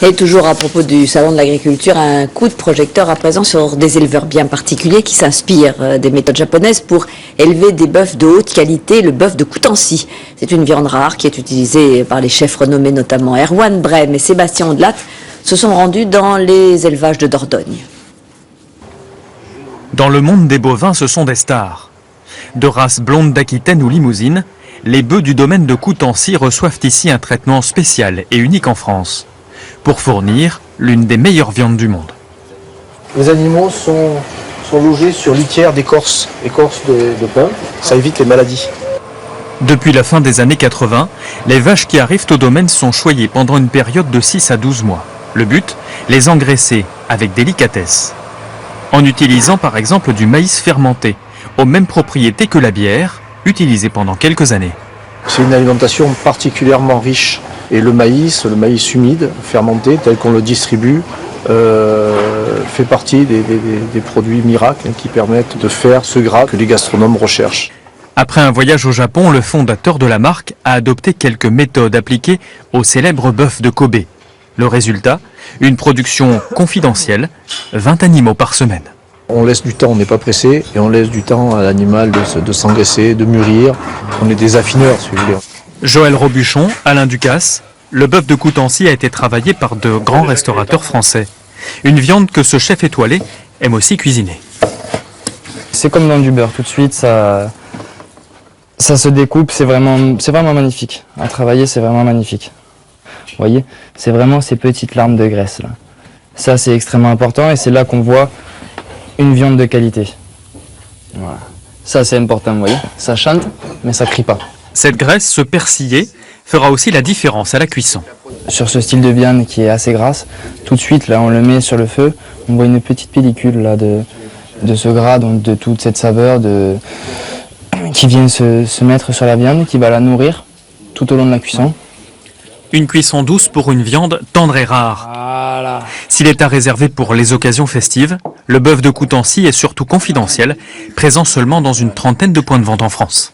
Et toujours à propos du salon de l'agriculture, un coup de projecteur à présent sur des éleveurs bien particuliers qui s'inspirent des méthodes japonaises pour élever des bœufs de haute qualité, le bœuf de Coutancy. C'est une viande rare qui est utilisée par les chefs renommés, notamment Erwan Brem et Sébastien Ondelat, se sont rendus dans les élevages de Dordogne. Dans le monde des bovins, ce sont des stars. De race blonde d'Aquitaine ou Limousine, les bœufs du domaine de Coutancy reçoivent ici un traitement spécial et unique en France, pour fournir l'une des meilleures viandes du monde. Les animaux sont logés sur litière d'écorce de pin, ça évite les maladies. Depuis la fin des années 80, les vaches qui arrivent au domaine sont choyées pendant une période de 6 à 12 mois. Le but, les engraisser avec délicatesse. En utilisant par exemple du maïs fermenté, aux mêmes propriétés que la bière, utilisée pendant quelques années. C'est une alimentation particulièrement riche. Et le maïs humide, fermenté, tel qu'on le distribue, fait partie des produits miracles qui permettent de faire ce gras que les gastronomes recherchent. Après un voyage au Japon, le fondateur de la marque a adopté quelques méthodes appliquées au célèbre bœuf de Kobe. Le résultat, une production confidentielle, 20 animaux par semaine. On laisse du temps, on n'est pas pressé, et on laisse du temps à l'animal de s'engraisser, de mûrir. On est des affineurs, si vous voulez. Joël Robuchon, Alain Ducasse, le bœuf de Coutancy a été travaillé par de grands restaurateurs français. Une viande que ce chef étoilé aime aussi cuisiner. C'est comme dans du beurre, tout de suite ça se découpe, c'est vraiment magnifique. À travailler, c'est vraiment magnifique. Vous voyez, c'est vraiment ces petites larmes de graisse là. Ça c'est extrêmement important et c'est là qu'on voit une viande de qualité. Voilà. Ça c'est important, vous voyez. Ça chante, mais ça crie pas. Cette graisse, ce persillé, fera aussi la différence à la cuisson. Sur ce style de viande qui est assez grasse, tout de suite là on le met sur le feu, on voit une petite pellicule là de ce gras, donc de toute cette saveur qui vient se mettre sur la viande, qui va la nourrir tout au long de la cuisson. Une cuisson douce pour une viande tendre et rare. Voilà. S'il est à réserver pour les occasions festives, le bœuf de Coutancy est surtout confidentiel, présent seulement dans une trentaine de points de vente en France.